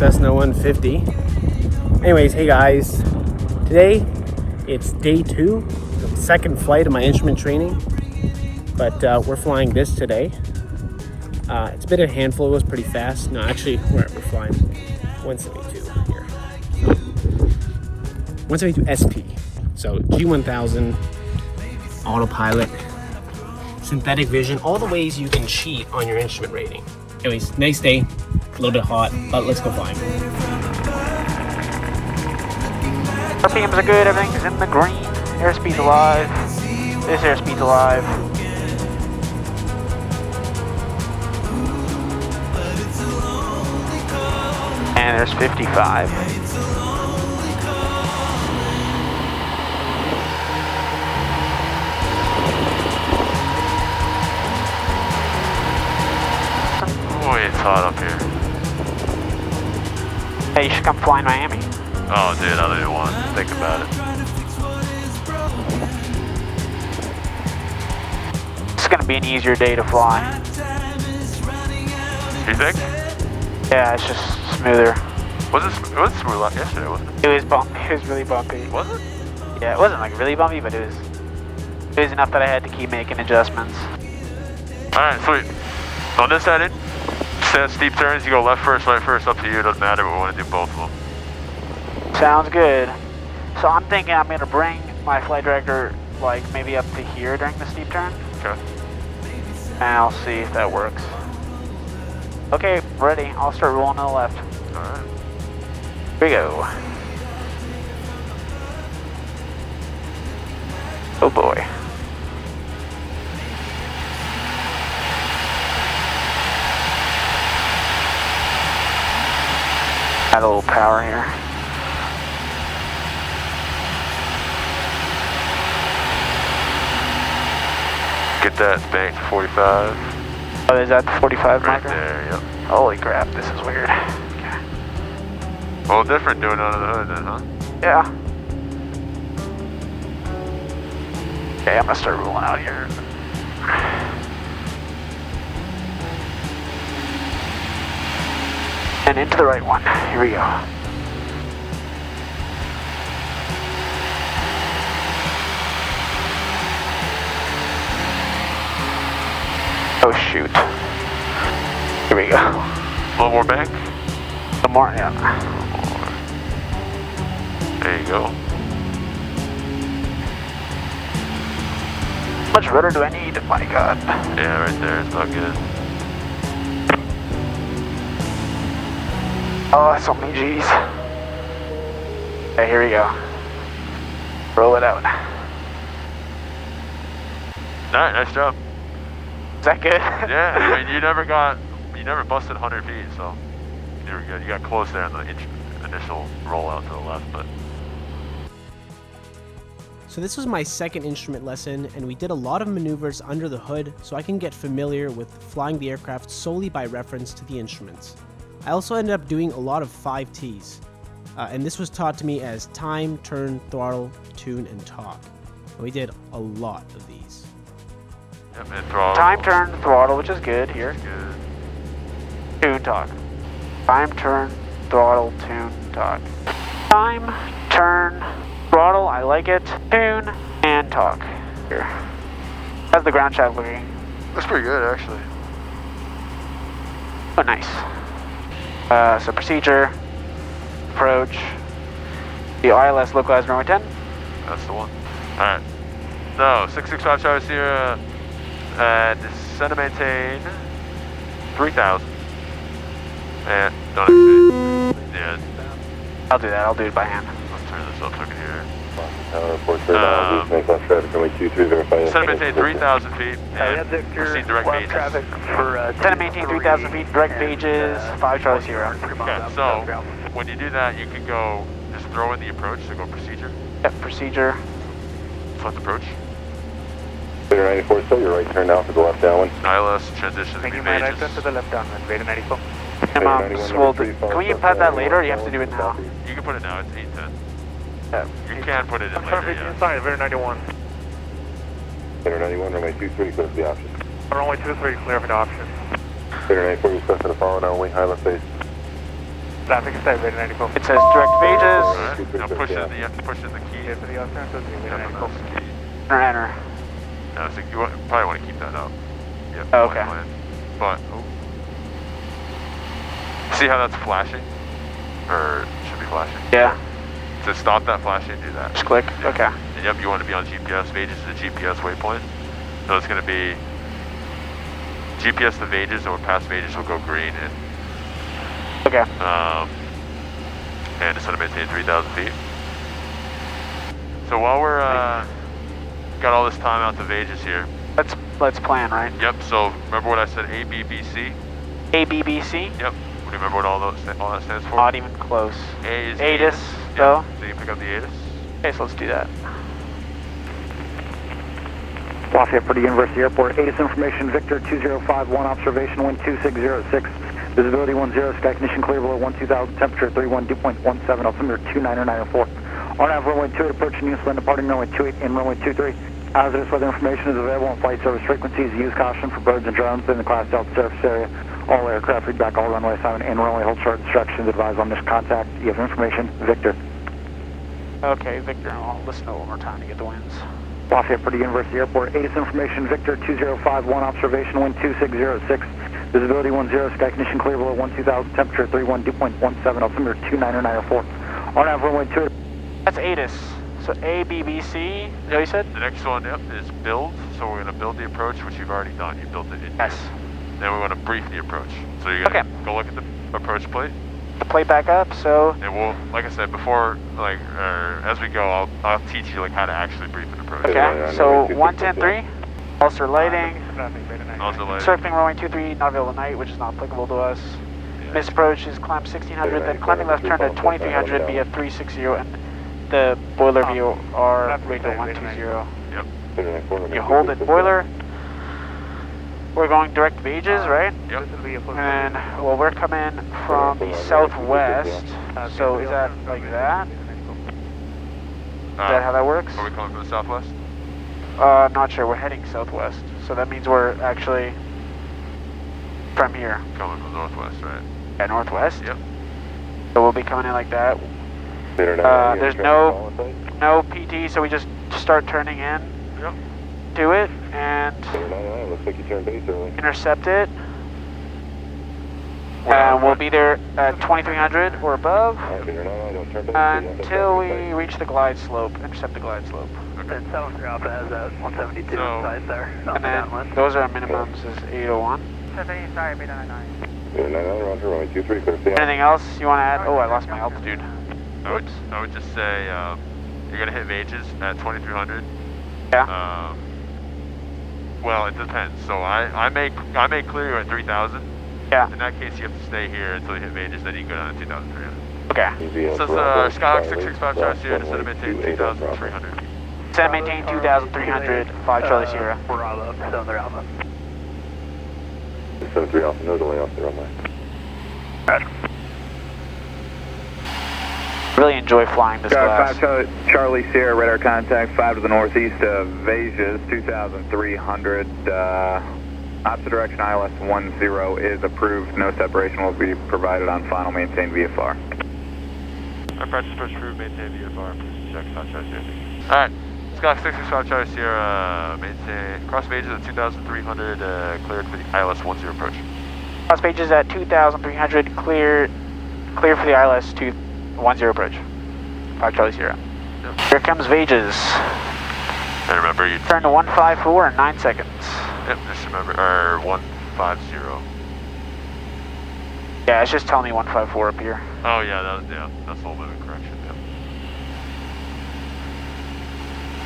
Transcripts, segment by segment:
Cessna 150. Anyways, hey guys, today it's day 2, the second flight of my instrument training, but we're flying this today. It's been a handful. It was pretty fast. No, actually, we're flying 172 here. 172 SP. So G1000, autopilot, synthetic vision, all the ways you can cheat on your instrument rating. Anyways, nice day, a little bit hot, but let's go flying. RPMs are good, everything's in the green. Airspeed's alive. This airspeed's alive. And there's 55. Boy, it's hot up here. Hey, you should come fly in Miami. Oh, dude, I don't even want to think about it. It's gonna be an easier day to fly. You think? Yeah, it's just smoother. Was it smooth like yesterday, wasn't it? It was bumpy. It was really bumpy. Was it? Yeah, it wasn't like really bumpy, but it was enough that I had to keep making adjustments. Alright, sweet. So on this side, instead of steep turns, you go left first, right first, up to you. It doesn't matter, we want to do both of them. Sounds good. So I'm thinking I'm gonna bring my flight director like maybe up to here during the steep turn. Okay. And I'll see if that works. Okay, ready. I'll start rolling to the left. Alright. Here we go. Oh boy. Add a little power here. Get that bank to 45. Oh, is that the 45 Right marker? there, yep. Holy crap, this is weird. Okay. Well, different doing it under the hood then, huh? Yeah. Okay, I'm gonna start rolling out here. And into the right one. Here we go. Oh shoot. Here we go. A little more bank. Some more, yeah. There you go. How much rudder do I need? My god. Yeah, right there. It's not good. Oh, that's so many G's. Okay, here we go. Roll it out. Alright, nice job. Is that good? Yeah, I mean, you never busted 100 feet, so you were good. You got close there in the initial rollout to the left, but. So this was my second instrument lesson, and we did a lot of maneuvers under the hood so I can get familiar with flying the aircraft solely by reference to the instruments. I also ended up doing a lot of 5Ts, and this was taught to me as time, turn, throttle, tune, and talk. And we did a lot of these. Yep, and throttle. Time, turn, throttle, which is good here. Good. Tune, talk. Time, turn, throttle, tune, talk. Time, turn, throttle, I like it. Tune, and talk. Here. How's the ground shaft looking? That's pretty good, actually. Oh, nice. So procedure, approach, the ILS localized runway 10. That's the one. Alright. So, 665 Charlie Sierra, descend and maintain 3,000. And don't actually. Yeah. I'll do that, I'll do it by hand. Let's turn this up so I can hear it. Descend and maintain 3,000 feet. And proceed direct gauges. Descend and maintain 3,000 feet, direct gauges, 5 Charlie Sierra. Okay, so when you do that, you can go, just throw in the approach, so go procedure. Yep, procedure. Select approach. 94, still your right turn now for the left downwind. ILS, transition, Making gauges. my right turn to the left downwind, Vader 94. Can we put that later, or do you have to do it now? You can put it now, it's 810. Yeah. You can put it in later, yeah. Inside, Vader 91. Vader 91, runway 23, clear for the option. Runway 23, clear for the option. Vader 94, request for the following only, high left base. Traffic is type 94. It says direct Vegas. Alright, now push in, you have to push in the key. Yeah, for the alternative, Key. Enter. No, so you probably want to keep that up. Yep. Oh, okay. But, oh. See how that's flashing? Or it should be flashing? Yeah. To stop that flashing, do that. Just click. Yeah. Okay. And yep, you want to be on GPS. Vegas is a GPS waypoint. So it's going to be GPS to Vegas, or past Vegas will go green. And, Okay. and it's going to maintain 3,000 feet. So while we're got all this time out to Vegas here. Let's plan, right? Yep. So remember what I said? ABBC. ABBC. Yep. Do you remember what all that stands for? Not even close. A is ATIS, Yep. though. So you can pick up the ATIS. Okay, so let's do that. Lafayette for the University Airport. ATIS information, Victor 2051, observation wind 2606, visibility 10, sky condition clear below 12,000, temperature 31, dew point 17, altimeter 29904. RNAV runway 28 approaching Newfoundland, departing runway 28 and runway 23. Hazardous weather information is available on flight service frequencies. Use caution for birds and drones in the Class Delta surface area. All aircraft feedback, all runway assignment and runway hold short instructions advised on this contact. You have information, Victor. Okay, Victor, I'll listen to it one more time to get the winds. Lafayette for the University Airport. ATIS information, Victor 2051, observation wind 2606, visibility 10, sky condition clear below 12,000, temperature 31, dew point 17, altimeter 29904. RNAV runway 2. That's ATIS. So ABBC, is that what you said? The next one, yep, is build. So we're going to build the approach, which you've already done. You built it in Yes. here. Then we want to brief the approach. So you're going to go look at the approach plate. The plate back up, so... And we'll, like I said, before, like, as we go, I'll teach you, like, how to actually brief an approach. Okay, so 110.3, pulsar lighting, Also, like, circling runway 23, not available tonight, which is not applicable to us. Miss approach is climb 1600, then climbing left turn to 2300 via 360, and the boiler VOR radio 120. Yep. You hold it boiler. We're going direct Vegas, right? Yep. And well, we're coming from the southwest. So is that like that? Is that how that works? Are we coming from the southwest? Not sure. We're heading southwest. So that means we're actually from here. Coming from northwest, right? Yeah, northwest. Yep. So we'll be coming in like that. There's no PT, so we just start turning in. Yep. Do it and Looks like you turned base early. intercept it. And we'll be there at 2300 or above until we reach the glide slope, intercept the glide slope. And 73 Alpha has that 172 inside there. And then those are our minimums is 801. 70, sorry, 899. Roger, runway 23, clear for the Anything else you want to add? Oh, I lost my altitude. I would just say you're gonna hit Vegas at 2300. Yeah. Well, it depends. So I may clear you at 3000. Yeah. In that case, you have to stay here until you hit Vegas, then you can go down to 2300. Okay. So it's Skyhawk 665 Charlie Sierra, just to maintain 2300. Set maintain 2300, 5 Charlie Sierra. Bravo, 73 Alpha. 73 Alpha, no delay off the runway. Really enjoy flying this class. 5 Charlie Sierra, radar contact 5 to the northeast of Vegas, 2300. Opposite direction ILS 10 is approved. No separation will be provided on final. Maintain VFR. Our practice approach approved, maintain VFR. Please check South Charlie Sierra. Alright, Skyhawk 665 Charlie Sierra, maintain, cross Vegas at 2300, cleared for the ILS 10 approach. Cross Vegas at 2300, clear for the ILS 10 approach. 5 Charlie Sierra. Yep. Here comes Vegas. And remember, you Turn to 154 in 9 seconds. Yep, just remember, or 150. Yeah, it's just telling me 154 up here. Oh yeah, that's a little bit of a correction. Yep.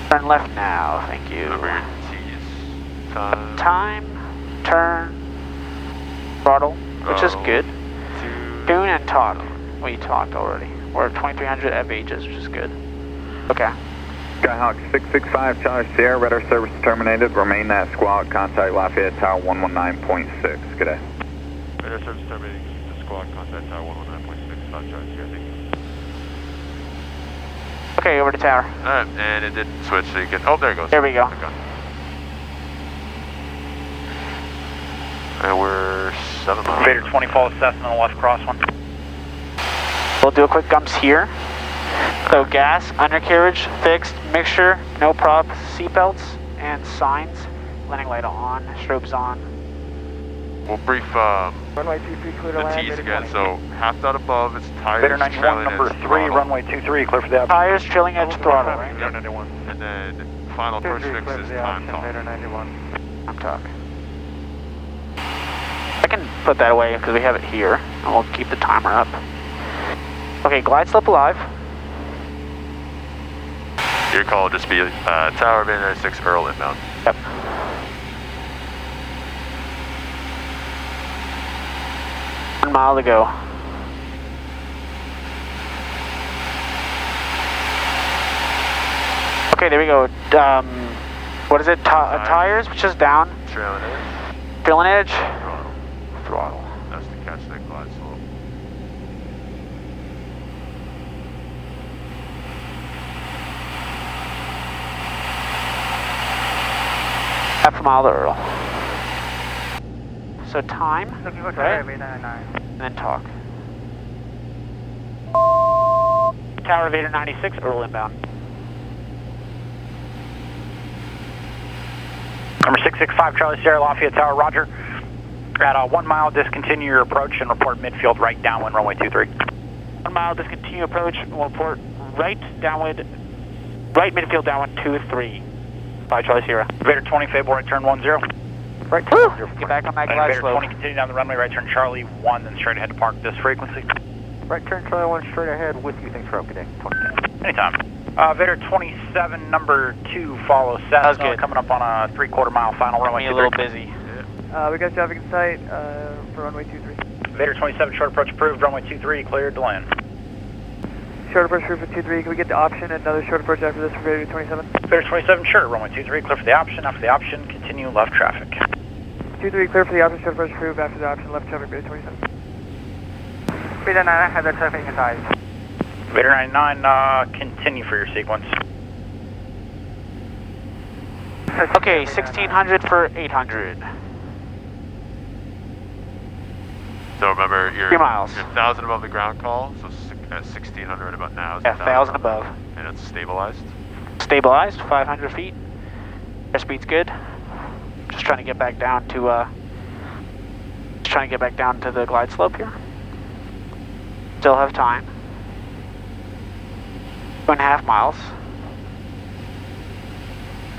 Turn left now, thank you. Remember your T's. Time, turn, throttle, which is good. Tune and talk. We talked already. We're at 2300 at Vegas, which is good. Okay. Skyhawk 665 Charlie Sierra, radar service terminated. Remain at squawk. Contact Lafayette Tower 119.6. Good day. Radar service terminating to squawk. Contact Tower 119.6. 5 Charlie Sierra. Thank you. Okay, over to tower. Alright, and it didn't switch, so you can. Oh, there it goes. There we go. Okay. And we're 7 miles. Vader 20, follow Cessna on the left cross one. We'll do a quick gumps here. So gas, undercarriage, fixed, mixture, no prop, seatbelts, and signs. Landing light on, strobes on. We'll brief Runway 23 clear to the land. T's again. So half dot above, it's tires, Vader 91, trailing number edge, 3, throttle. runway 23, clear for the option. Tires, trailing edge, throttle, right? Yep. And then final approach fix is time talk. Vader 91. I'm talking. I can put that away because we have it here, and we'll keep the timer up. Okay, glide slope alive. Your call will just be Tower Bay 96 Earl inbound. Yep. One mile to go. Okay, there we go. What is it? Tires, which is down. Trailing edge, Trailing edge. throttle. Throttle. That's to catch that glide slope. Half a mile to Earl. So time, right? And then talk. Tower Vader 96, Earl inbound. Number 665, Charlie Sierra, Lafayette Tower, roger. At 1 mile, discontinue your approach and report midfield right downwind, runway 23. 1 mile, discontinue approach, and we'll report right downwind, right midfield downwind 23. Bye, Charlie Sierra. Vader 20, Fable, right turn 10. Right Woo! turn 10. Get back on that And glide Vader slope. 20, continue down the runway, right turn Charlie 1, then straight ahead to park this frequency. Right turn Charlie 1 straight ahead with you. Thanks for opening. Anytime. Vader 27, number 2, follow That was Cessna, good. coming up on a 3/4 mile final runway Me a little 23. busy. We got traffic in sight for runway 23. Vader 27, short approach approved, runway 23, cleared to land. Short approach for 23. Can we get the option and another short approach after this for Vader 27? Vader 27, sure, runway 23, clear for the option. After the option, continue left traffic. 23 clear for the option, short approach approved after the option, left traffic, Vader 27. Vader 99, have that traffic inside. Vader 99, continue for your sequence. Okay, 1600 for 800. So remember, you're 3 miles. You're 1,000 above the ground call, so 1,600 about now. Is Yeah, 1,000 above. And it's stabilized. Stabilized, 500 feet. Airspeed's good. Just trying to get back down to the glide slope here. Still have time. 2.5 miles.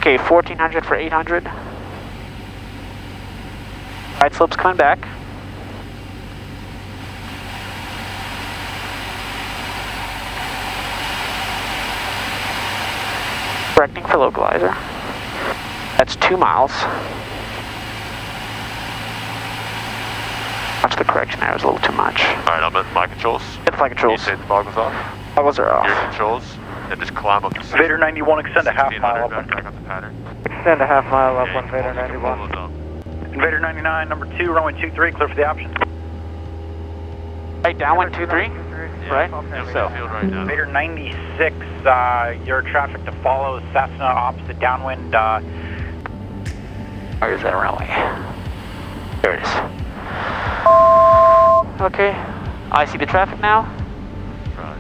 Okay, 1,400 for 800. Glide slope's coming back. Correcting for localizer. That's 2 miles. Much the correction there was a little too much. Alright, I'm at my controls. Hit the flight controls. You say the goggles off. Goggles are Your off. controls, and just climb up to Vader 91, extend a half mile 1,600 up. back on the pattern. Extend a half mile up Yeah, on you Vader can pull 91. those up. Vader 99, number 2, runway 23, clear for the option. Right, downwind 23. Right? Yep, So. field right now. Vader 96, your traffic to follow, Cessna opposite downwind. Where is that runway? There it is. Okay, I see the traffic now. Right.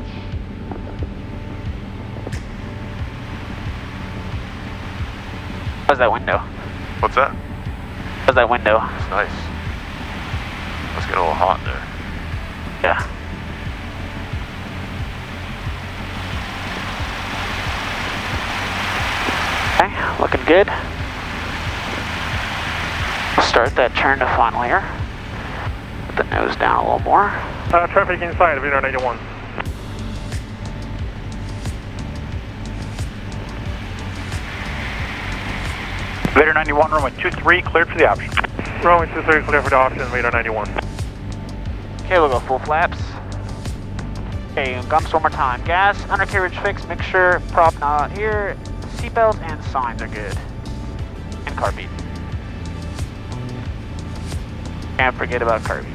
How's that window? What's that? How's that window? It's nice. Let's get a little hot there. Yeah. Okay, looking good. Start that turn to funnel here. Put the nose down a little more. Traffic inside, Vader 91. Vader 91, runway 23, cleared for the option. Runway 23 clear for the option, Vader 91. Okay, we'll go full flaps. Okay, gumps one more time. Gas, undercarriage fixed, mixture, prop not here, seatbelt and signs are good. And carbine. Can't forget about carbine.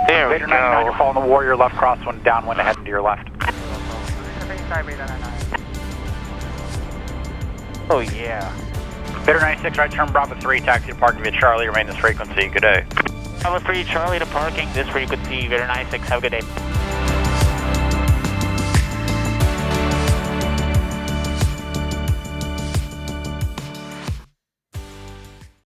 There we Vader 99, go. you're following the Warrior left crosswind, downwind ahead and to your left. Traffic inside, Vader 99. Oh yeah. Bitter 96, right turn Bravo 3, taxi to parking via Charlie, remain this frequency. Good day. Bravo 3, Charlie to parking, this frequency, Bitter 96, have a good day.